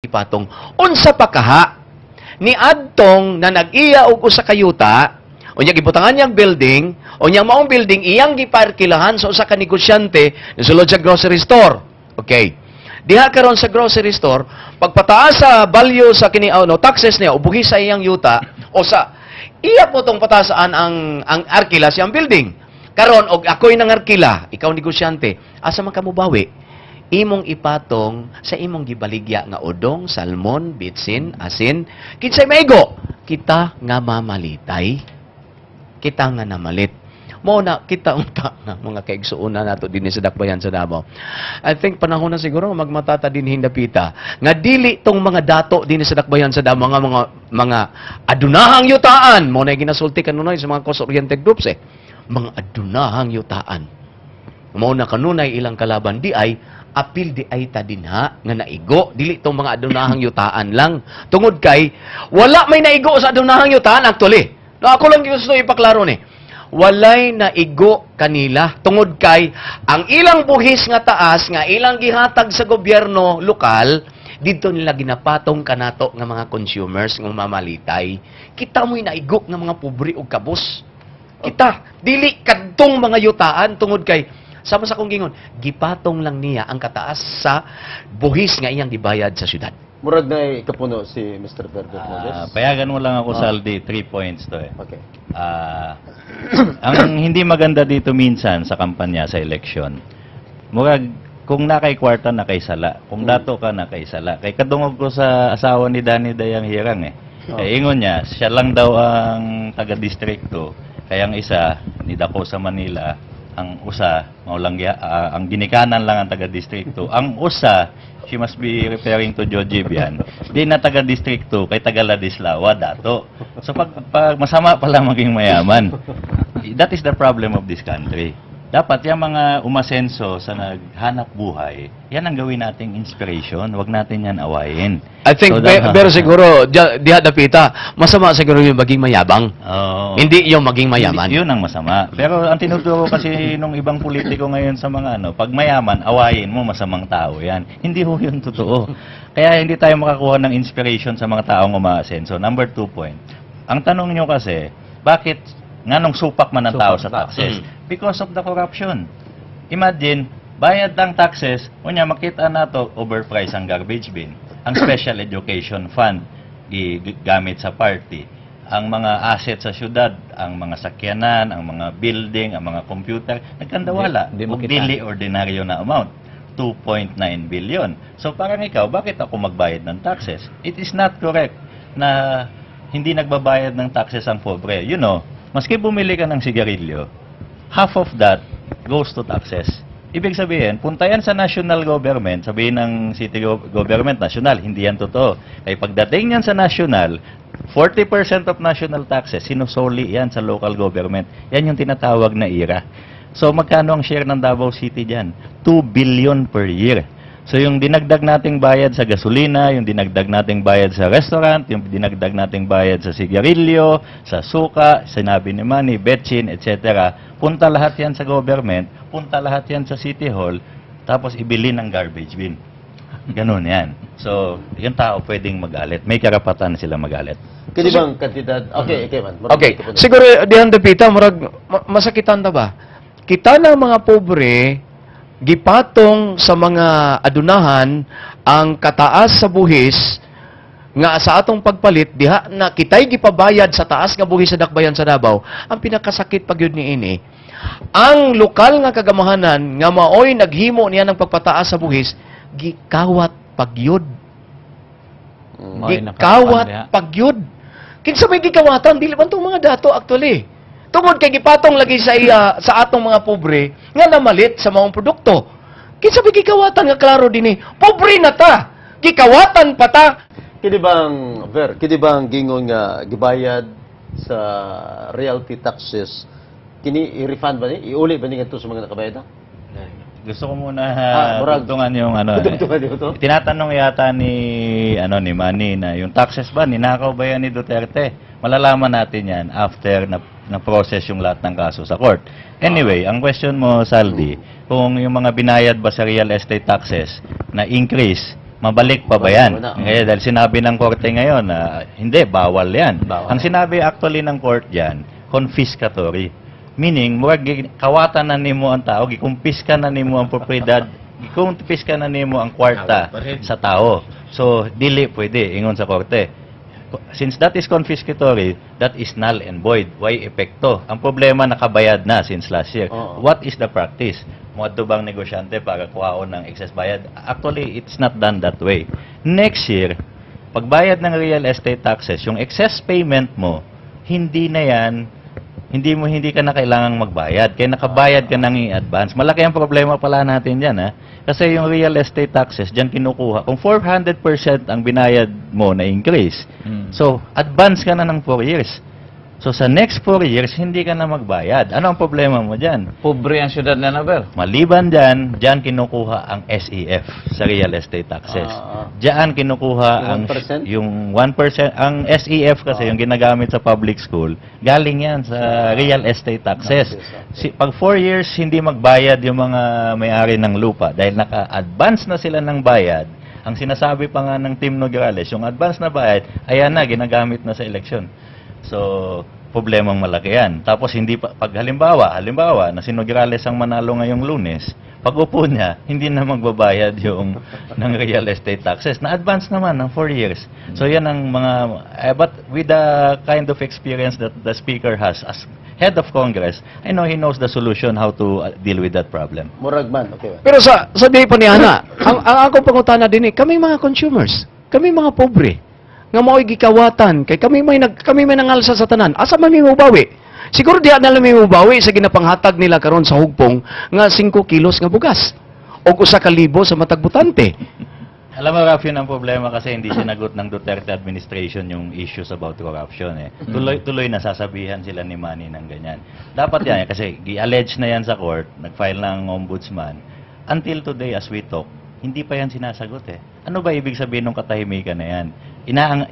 ipatong. Unsa pa kaha ni adtong na nag-iya og usa ka yuta, unya gibutangan niyang building, unya maong building iyang giparkilahan sa usa ka negosyante sulod sa grocery store. Okay. Diha karon sa grocery store, pagpataas sa value sa kini taxes niya ubuhi sa iyang yuta o sa iya po tong patasaan ang arkila siyang building. Karon og ako'y nangarkila, ikaw negosyante, asa man ka mobawi? Imong ipatong sa imong gibaligya nga udong, salmon, bitsin, asin, kinsay maigo? Kita nga mamalitay. Kita nga namalit. Mo na kita unta nga mga kaigsuonan nato dinhi sa Dakbayan sa Davao. I think panahon na siguro magmatata din hindapita nga dili tong mga dato dinhi sa Dakbayan sa Davao mga adunahang yutaan mo na ginasulti kanunay sa mga cost-oriented groups mga adunahang yutaan. Mo na kanunay ilang kalaban di ay apil di ay ta dinha nga naigo dili tong mga adunahang yutaan lang tungod kay wala may naigo sa adunahang yutaan actually. No, ako lang gusto ipaklaro ni. Walay naigo kanila tungod kay ang ilang buhis nga taas nga ilang gihatag sa gobyerno lokal dito nila ginapatong kanato nga mga consumers nga mamalitay. Kita mo'y naigo nga mga pobre og kabus. Kita dili kadtong mga yutaan tungod kay sama sa kong gingon gipatong lang niya ang kataas sa buhis nga iyang gibayad sa syudad. Murag na kapuno si Mr. Berber Moses. Payagan mo lang ako, Saldi, 3 points to Okay. Ang hindi maganda dito minsan sa kampanya, sa eleksyon, murag, kung nakay kwarta, nakay sala. Kung dato ka, nakay sala. Kay kadungog ko sa asawa ni Danny Dayang Hirang Kaya ingon niya, siya lang daw ang taga-distrikto. Kaya ang isa, ni Dako sa Manila, ang usa, ang ginikanan lang ang taga-distrikto. Ang usa, she must be referring to Joji Bian. Di na taga-distrikto, kay taga-Ladislawa, dato. So pag masama pala maging mayaman. That is the problem of this country. Dapat yung mga umasenso sa naghanap buhay, yan ang gawin nating inspiration. Huwag natin yan awayin. I think, pero siguro, diha dapita, masama siguro yung maging mayabang. Hindi yung maging mayaman. Yun ang masama. Pero ang tinuturo kasi nung ibang politiko ngayon sa mga pag mayaman, awayin mo, masamang tao yan. Hindi ho yun totoo. Kaya hindi tayo makakuha ng inspiration sa mga taong umaasenso. Number 2 point. Ang tanong nyo kasi, bakit nga nung supak man ang tao sa taxes? Because of the corruption. Imagine, bayad ng taxes, unya makita nato overprice ang garbage bin, ang special education fund gamit sa party, ang mga assets sa syudad, ang mga sakyanan, ang mga building, ang mga computer, nagkandawala. Dili ordinaryo na amount. 2.9 billion. So parang ikaw, bakit ako magbayad ng taxes? It is not correct na hindi nagbabayad ng taxes ang pobre. You know, maski bumili ka ng sigarilyo, half of that goes to taxes. Ibig sabihin, punta yan sa national government, sabihin ng city government, national, hindi yan totoo. Kaya pagdating yan sa national, 40% of national taxes, sinusoli yan sa local government. Yan yung tinatawag na IRA. So magkano ang share ng Davao City dyan? 2 billion per year. So yung dinagdag nating bayad sa gasolina, yung dinagdag nating bayad sa restaurant, yung dinagdag nating bayad sa sigarilyo, sa suka, sinabi ni Manny, betchin, etc. Punta lahat yan sa government, punta lahat yan sa City Hall, tapos ibili ng garbage bin. Ganun yan. So, yung tao pwedeng magalit. May karapatan na sila magalit. Kini bang kantidad? Okay, man. Okay. Siguro, dihan dapita, murag, masakitan ta ba? Kita ng mga pobre, gipatong sa mga adunahan ang kataas sa buhis nga sa atong pagpalit diha na kitay gipabayad sa taas nga buhis sa Dakbayan sa Davao. Ang pinakasakit pagyud niini, ang lokal nga kagamahanan nga maoy naghimo niya ng pagpataas sa buhis gikawat pagyud. Gikawat pagyud. Kinsa may gikawatan dili man tong mga dato actually. Tungod kay gipatong lagi sa atong mga pobre nga namalit sa maong produkto. Kinsa may gikawatan nga klaro dinhi, pobre na ta. Gikawatan pa ta. Kini bang gingon nga gibayad sa realty taxes, kini i-refund ba ni? Iuli ba ni ngadto sa mga nakabayad na? Gusto ko muna tugtungan yung tinatanong yata ni Manny na yung taxes ba ninakaw ba yan ni Duterte? Malalaman natin yan after na process yung lahat ng kaso sa court. Anyway, ang question mo, Saldi, kung yung mga binayad ba sa real estate taxes na increase Mabalik pa ba yan? Wala. Kaya dahil sinabi ng korte ngayon na hindi, bawal yan. Bawal. Ang sinabi actually ng court dyan, confiscatory. Meaning, murag kawatan na nimo ang tao, gikumpiska na nimo ang propriedad, gikumpiska na nimo ang kwarta sa tao. So, dili pwede, ingon sa korte. Since that is confiscatory, that is null and void. Why epekto? Ang problema, nakabayad na since last year. Oo. What is the practice? Muadto bang negosyante para kuhaon ng excess bayad? Actually, it's not done that way. Next year, pagbayad ng real estate taxes, yung excess payment mo, hindi na yan, hindi ka na kailangang magbayad. Kaya nakabayad ka nang i-advance. Malaki ang problema pala natin dyan, ha? Kasi yung real estate taxes, dyan kinukuha. Kung 400% ang binayad mo na increase, so, advance ka na ng 4 years. So, sa next 4 years, hindi ka na magbayad. Ano ang problema mo dyan? Pobre ang syudad na Naber. Maliban dyan kinukuha ang SEF sa real estate taxes. Diyan kinukuha Yung ang 1%? yung 1%. Ang SEF kasi yung ginagamit sa public school, galing yan sa real estate taxes. Pag 4 years, hindi magbayad yung mga may-ari ng lupa dahil naka-advance na sila ng bayad. Ang sinasabi pa nga ng Team Nograles, yung advance na bayad, ayan na, ginagamit na sa eleksyon. So, problemang malaki yan. Tapos, hindi pa, pag halimbawa, na si Nograles ang manalo ngayong Lunes, pag upo niya, hindi na magbabayad yung ng real estate taxes. Na-advance naman ng 4 years. So, yan ang mga, but with the kind of experience that the Speaker has as head of Congress, I know he knows the solution how to deal with that problem. Murag man, okay. Pero sa di pa ni Ana, ang akong pangutana din kami mga consumers, kami mga pobre, nga mao'y gikawatan, kay kami may nangalsa sa tanan, asa man mi mobawi? Siguro diha na lang mi mobawi sa ginapanghatag nila karon sa hugpong nga 5 kilos nga bugas o 1,000 sa matag butante. Alam mo, Ralph, yun ang problema kasi hindi sinagot ng Duterte administration yung issues about corruption. Tuloy-tuloy nasasabihan sila ni Manny ng ganyan. Dapat yan, kasi i-allege na yan sa court, nag-file ng ombudsman. Until today, as we talk, hindi pa yan sinasagot Ano ba ibig sabihin ng katahimikan na yan?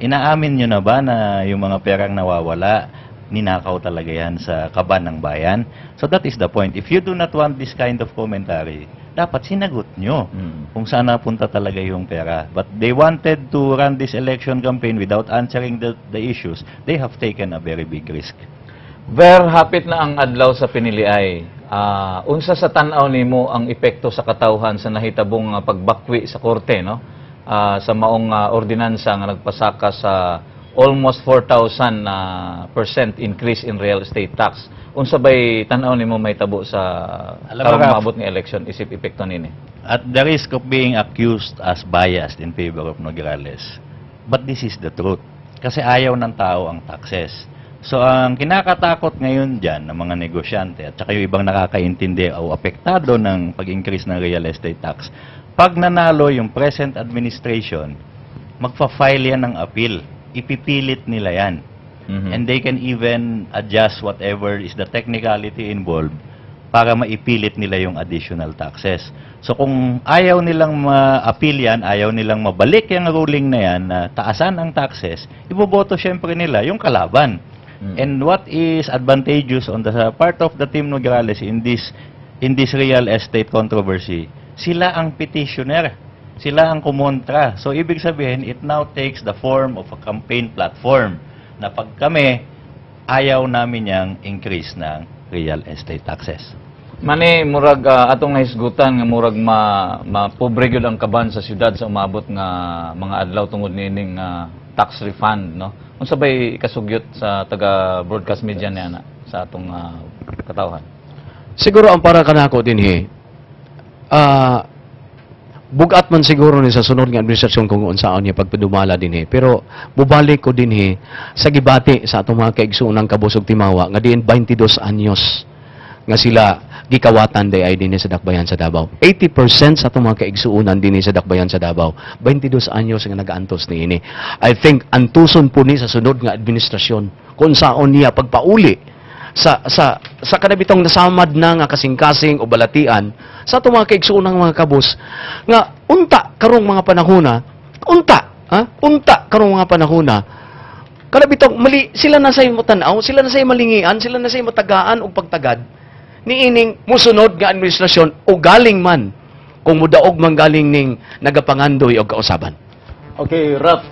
Inaamin nyo na ba na yung mga perang nawawala, ninakaw talaga yan sa kaban ng bayan? So that is the point. If you do not want this kind of commentary, dapat sinagot nyo kung saan napunta talaga yung pera. But they wanted to run this election campaign without answering the issues. They have taken a very big risk. Ver, hapit na ang adlaw sa piniliay. Unsa sa tan-aw nimo ang epekto sa katawhan sa nahitabong pagbakwi sa korte, no? Sa maong ordinansa nga nagpasaka sa almost 4,000% increase in real estate tax. Unsa bay tan-aw nimo may tabo sa karong maabot nga election isip epekto nini? At the risk of being accused as biased in favor of Nograles. But this is the truth. Kasi ayaw ng tao ang taxes. So, ang kinakatakot ngayon dyan ng mga negosyante at saka yung ibang nakakaintindi o apektado ng pag-increase ng real estate tax, pag nanalo yung present administration, magpa-file yan ng appeal. Ipipilit nila yan. And they can even adjust whatever is the technicality involved para maipilit nila yung additional taxes. So kung ayaw nilang ma-appeal yan, ayaw nilang mabalik yung ruling na yan na taasan ang taxes, iboboto syempre nila yung kalaban. And what is advantageous on the part of the Team Nograles in this real estate controversy, sila ang petitioner. Sila ang kumontra. So, ibig sabihin, it now takes the form of a campaign platform na pag kami, ayaw namin yang increase ng real estate taxes. Mani, murag atong nahisgutan nga murag mapobre gyud ang kaban sa syudad sa umabot nga mga adlaw tungod nining tax refund, no? Unsa bay kasugyot sa taga broadcast media niya sa atong katawhan? Siguro ang para kanako din bugat man siguro ni sa sunod nga administrasyon kung unsaon niya pagpadumala din pero mubalik ko din sa gibati sa atong mga kaigsuonang kabusog timawa nga diin 22 anyos nga sila gikawatan day din sa Dakbayan sa Davao. 80% sa atong mga kaigsuonan din sa Dakbayan sa Davao. 22 anyos nga nagaantos ni ini. I think antuson po ni sa sunod nga administrasyon kung saon niya pagpauli sa kanabitong nasamad na nga kasing-kasing o balatian sa atong mga kaigsuonang mga kabus nga unta karong mga panahona, unta karong mga panahona kanabitong mali sila na say mo tan-aw, sila na say malingian, sila na say matagaan og pagtagad niining musunod nga administrasyon o galing man kung mudaog manggaling ning nagapangandoy o kausaban. Okay, Raf.